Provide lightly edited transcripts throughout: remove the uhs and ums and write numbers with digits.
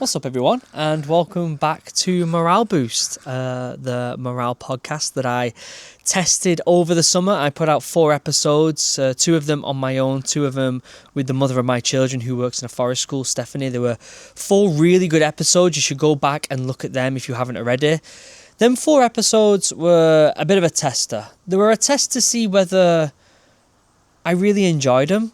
What's up, everyone, and welcome back to Morale Boost, the morale podcast that I tested over the summer. I put out 4 episodes, 2 of them on my own, 2 of them with the mother of my children who works in a forest school, Stephanie. There were 4 really good episodes. You should go back and look at them if you haven't already. Them 4 episodes were a bit of a tester. They were a test to see whether I really enjoyed them.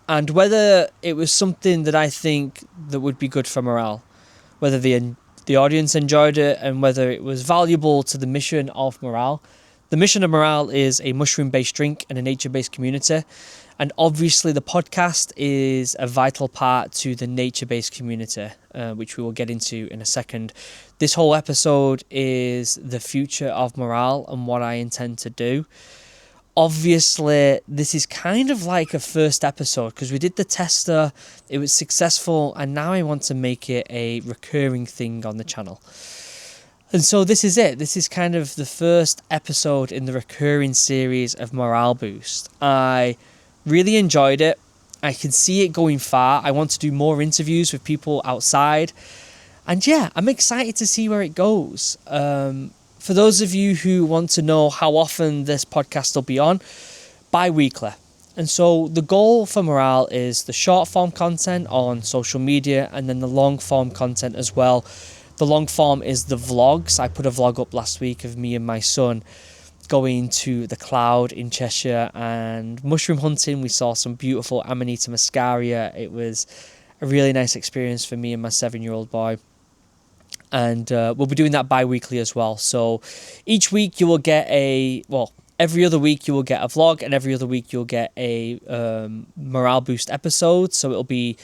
And whether it was something that I think that would be good for morale, whether the audience enjoyed it and whether it was valuable to the mission of morale. The mission of morale is a mushroom-based drink and a nature-based community. And obviously the podcast is a vital part to the nature-based community, which we will get into in a second. This whole episode is the future of morale and what I intend to do. Obviously, this is kind of like a first episode because we did the tester, it was successful, and now I want to make it a recurring thing on the channel. And so this is it. This is kind of the first episode in the recurring series of Morale Boost. I really enjoyed it. I can see it going far. I want to do more interviews with people outside. And yeah, I'm excited to see where it goes. For those of you who want to know how often this podcast will be on, bi-weekly. And so the goal for Morale is the short form content on social media and then the long form content as well. The long form is the vlogs. I put a vlog up last week of me and my son going to the Cloud in Cheshire and mushroom hunting. We saw some beautiful Amanita muscaria. It was a really nice experience for me and my 7-year-old boy. And we'll be doing that bi-weekly as well. So each week you will get every other week you will get a vlog, and every other week you'll get a Morale Boost episode. So it'll be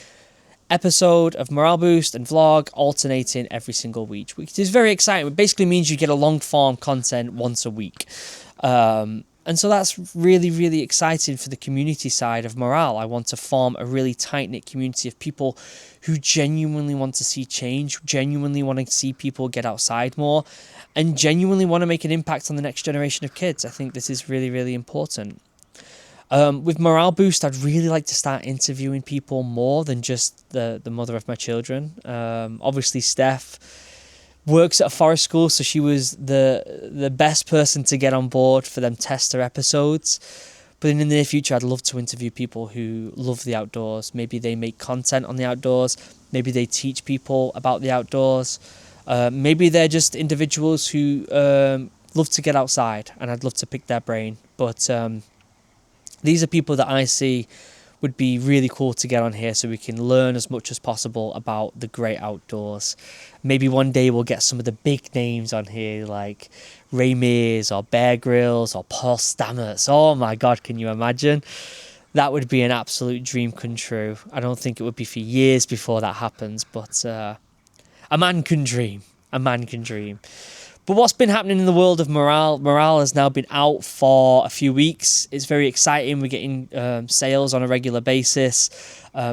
episode of Morale Boost and vlog alternating every single week, which is very exciting. It basically means you get a long form content once a week. And so that's really, really exciting for the community side of morale. I want to form a really tight-knit community of people who genuinely want to see change, genuinely want to see people get outside more, and genuinely want to make an impact on the next generation of kids. I think this is really, really important. With Morale Boost, I'd really like to start interviewing people more than just the mother of my children. Obviously, Steph works at a forest school, so she was the best person to get on board for them tester episodes. But in the near future, I'd love to interview people who love the outdoors. Maybe they make content on the outdoors. Maybe they teach people about the outdoors. Maybe they're just individuals who love to get outside, and I'd love to pick their brain. But these are people that I see would be really cool to get on here so we can learn as much as possible about the great outdoors. Maybe one day we'll get some of the big names on here like Ray Mears or Bear Grylls or Paul Stamets. Oh my God, can you imagine? That would be an absolute dream come true. I don't think it would be for years before that happens, but a man can dream. A man can dream. But what's been happening in the world of morale? Morale has now been out for a few weeks. It's very exciting. We're getting sales on a regular basis.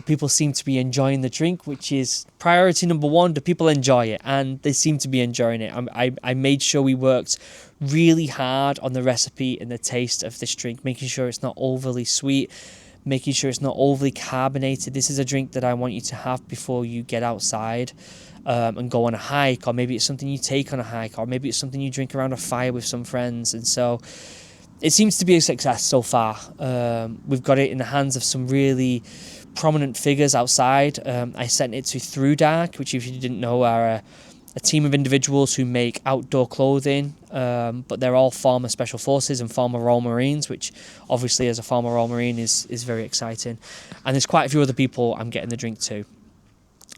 People seem to be enjoying the drink, which is priority number 1. Do people enjoy it? And they seem to be enjoying it. I made sure we worked really hard on the recipe and the taste of this drink, making sure it's not overly sweet, making sure it's not overly carbonated. This is a drink that I want you to have before you get outside and go on a hike, or maybe it's something you take on a hike, or maybe it's something you drink around a fire with some friends. And so it seems to be a success so far. We've got it in the hands of some really prominent figures outside. I sent it to Through Dark, which, if you didn't know, are a team of individuals who make outdoor clothing, but they're all former Special Forces and former Royal Marines, which obviously as a former Royal Marine is very exciting. And there's quite a few other people I'm getting the drink to.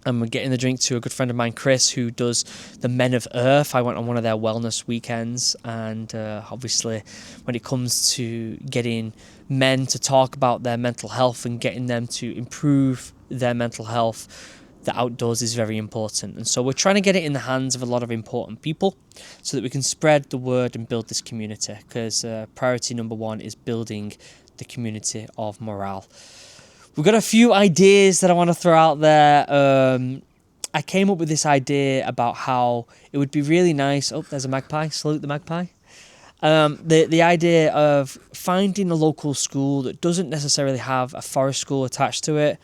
I'm getting the drink to a good friend of mine, Chris, who does the Men of Earth. I went on one of their wellness weekends, and obviously when it comes to getting men to talk about their mental health and getting them to improve their mental health, the outdoors is very important. And so we're trying to get it in the hands of a lot of important people so that we can spread the word and build this community, because priority number 1 is building the community of morale. We've got a few ideas that I want to throw out there. I came up with this idea about how it would be really nice. Oh, there's a magpie. Salute the magpie. The idea of finding a local school that doesn't necessarily have a forest school attached to it,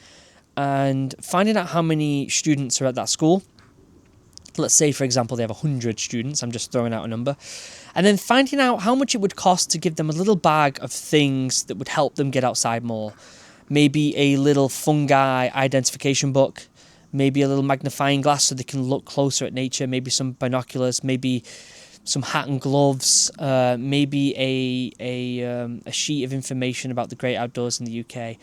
and finding out how many students are at that school. Let's say, for example, they have 100 students. I'm just throwing out a number. And then finding out how much it would cost to give them a little bag of things that would help them get outside more. Maybe a little fungi identification book, maybe a little magnifying glass so they can look closer at nature, maybe some binoculars, maybe some hat and gloves, maybe a sheet of information about the great outdoors in the UK.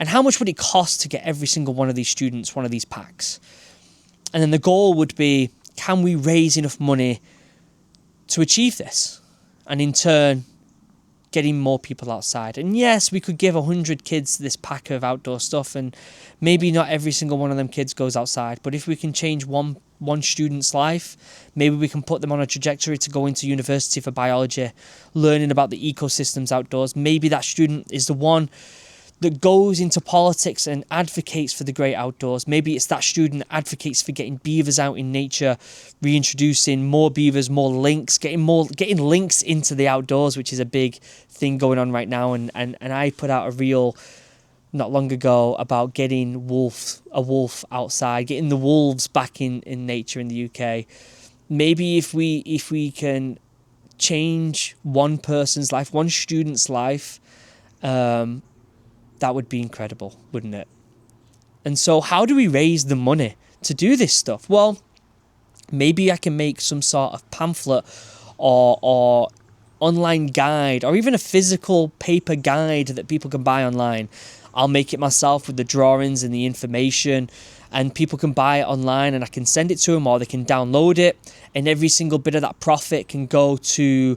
And how much would it cost to get every single one of these students one of these packs? And then the goal would be, can we raise enough money to achieve this? And in turn, getting more people outside. And yes, we could give 100 kids this pack of outdoor stuff, and maybe not every single one of them kids goes outside. But if we can change one student's life, maybe we can put them on a trajectory to go into university for biology, learning about the ecosystems outdoors. Maybe that student is the one that goes into politics and advocates for the great outdoors. Maybe it's that student that advocates for getting beavers out in nature, reintroducing more beavers, more lynx, getting lynx into the outdoors, which is a big thing going on right now. And I put out a reel not long ago about getting a wolf outside, getting the wolves back in nature in the UK. Maybe if we can change one person's life, one student's life, that would be incredible, wouldn't it? And so how do we raise the money to do this stuff? Well, maybe I can make some sort of pamphlet or online guide, or even a physical paper guide that people can buy online. I'll make it myself with the drawings and the information, and people can buy it online, and I can send it to them, or they can download it, and every single bit of that profit can go to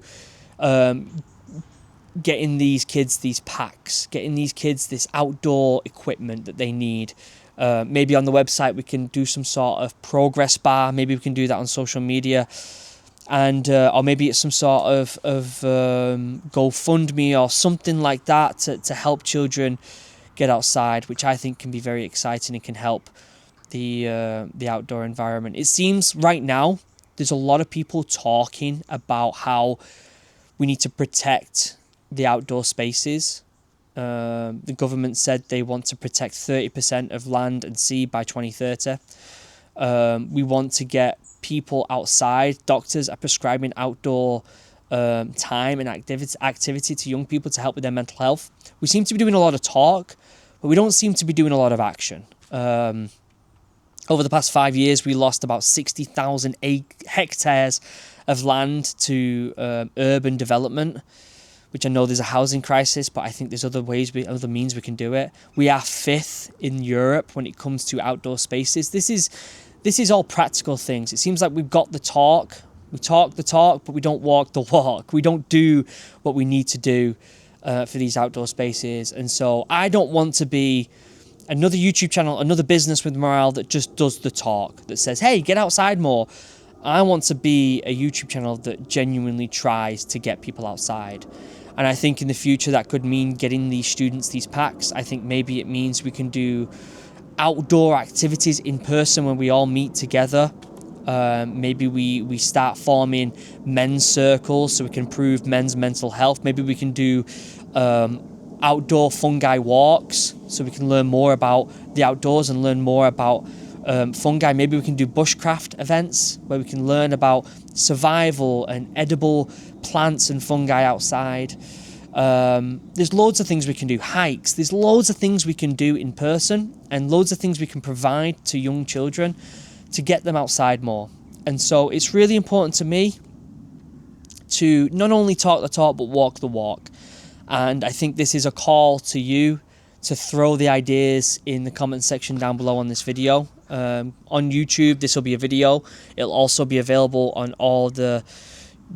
getting these kids these packs, getting these kids this outdoor equipment that they need. Maybe on the website we can do some sort of progress bar. Maybe we can do that on social media, and or maybe it's some sort of GoFundMe or something like that to help children get outside, which I think can be very exciting and can help the outdoor environment. It seems right now there's a lot of people talking about how we need to protect the outdoor spaces. The government said they want to protect 30% of land and sea by 2030. We want to get people outside. Doctors are prescribing outdoor time and activity to young people to help with their mental health. We seem to be doing a lot of talk, but we don't seem to be doing a lot of action. Over the past 5 years, we lost about 60,000 hectares of land to urban development, which I know there's a housing crisis, but I think there's other means we can do it. We are 5th in Europe when it comes to outdoor spaces. This is all practical things. It seems like we've got the talk. We talk the talk, but we don't walk the walk. We don't do what we need to do for these outdoor spaces. And so I don't want to be another YouTube channel, another business with morale that just does the talk, that says, hey, get outside more. I want to be a YouTube channel that genuinely tries to get people outside. And I think in the future that could mean getting these students these packs. I think maybe it means we can do outdoor activities in person when we all meet together. Maybe we start forming men's circles so we can improve men's mental health. Maybe we can do outdoor fungi walks so we can learn more about the outdoors and learn more about fungi. Maybe we can do bushcraft events where we can learn about survival and edible plants and fungi outside. There's loads of things we can do. Hikes. There's loads of things we can do in person, and loads of things we can provide to young children to get them outside more. And so it's really important to me to not only talk the talk but walk the walk. And I think this is a call to you to throw the ideas in the comment section down below on this video. On YouTube, this will be a video. It'll also be available on all the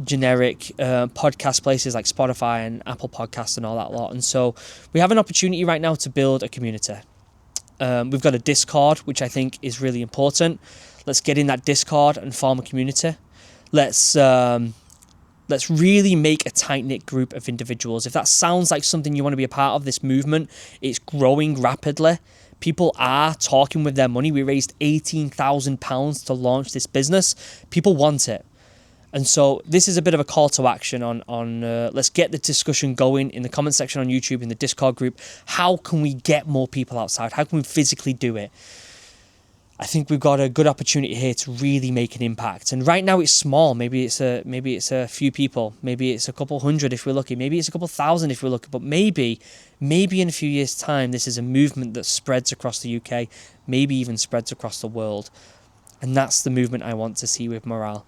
generic podcast places like Spotify and Apple Podcasts and all that lot. And so we have an opportunity right now to build a community. We've got a Discord, which I think is really important. Let's get in that Discord and form a community. Let's really make a tight-knit group of individuals. If that sounds like something you want to be a part of, this movement, it's growing rapidly. People are talking with their money. We raised £18,000 to launch this business. People want it. And so this is a bit of a call to action on let's get the discussion going in the comment section on YouTube, in the Discord group. How can we get more people outside? How can we physically do it? I think we've got a good opportunity here to really make an impact. And right now it's small. Maybe it's a few people. Maybe it's a couple hundred if we're lucky. Maybe it's a couple thousand if we're lucky. But maybe in a few years' time, this is a movement that spreads across the UK, maybe even spreads across the world. And that's the movement I want to see with Morale.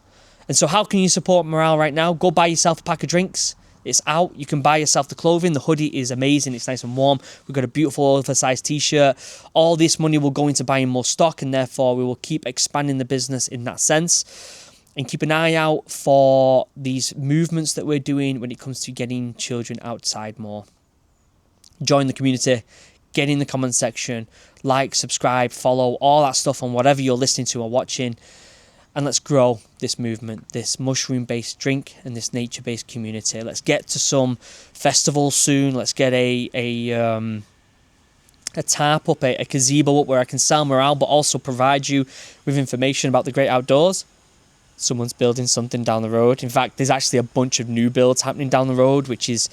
And so how can you support Morale right now? Go buy yourself a pack of drinks. It's out. You can buy yourself the clothing. The hoodie is amazing. It's nice and warm. We've got a beautiful oversized t-shirt. All this money will go into buying more stock, and therefore we will keep expanding the business in that sense. And keep an eye out for these movements that we're doing when it comes to getting children outside more. Join the community. Get in the comment section. Like, subscribe, follow, all that stuff on whatever you're listening to or watching. And let's grow this movement, this mushroom-based drink and this nature-based community. Let's get to some festivals soon. Let's get a tarp up, a gazebo up where I can sell Morale, but also provide you with information about the great outdoors. Someone's building something down the road. In fact, there's actually a bunch of new builds happening down the road, which is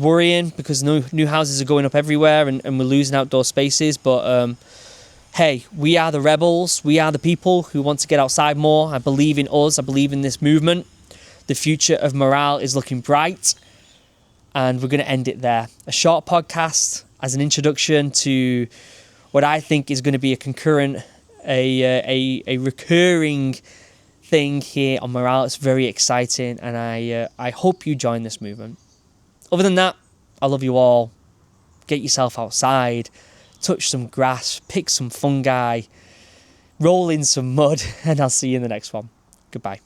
worrying because new houses are going up everywhere and we're losing outdoor spaces. But hey, we are the rebels. We are the people who want to get outside more. I believe in us. I believe in this movement. The future of Morale is looking bright. And we're going to end it there. A short podcast as an introduction to what I think is going to be a recurring thing here on Morale. It's very exciting. And I hope you join this movement. Other than that, I love you all. Get yourself outside. Touch some grass, pick some fungi, roll in some mud, and I'll see you in the next one. Goodbye.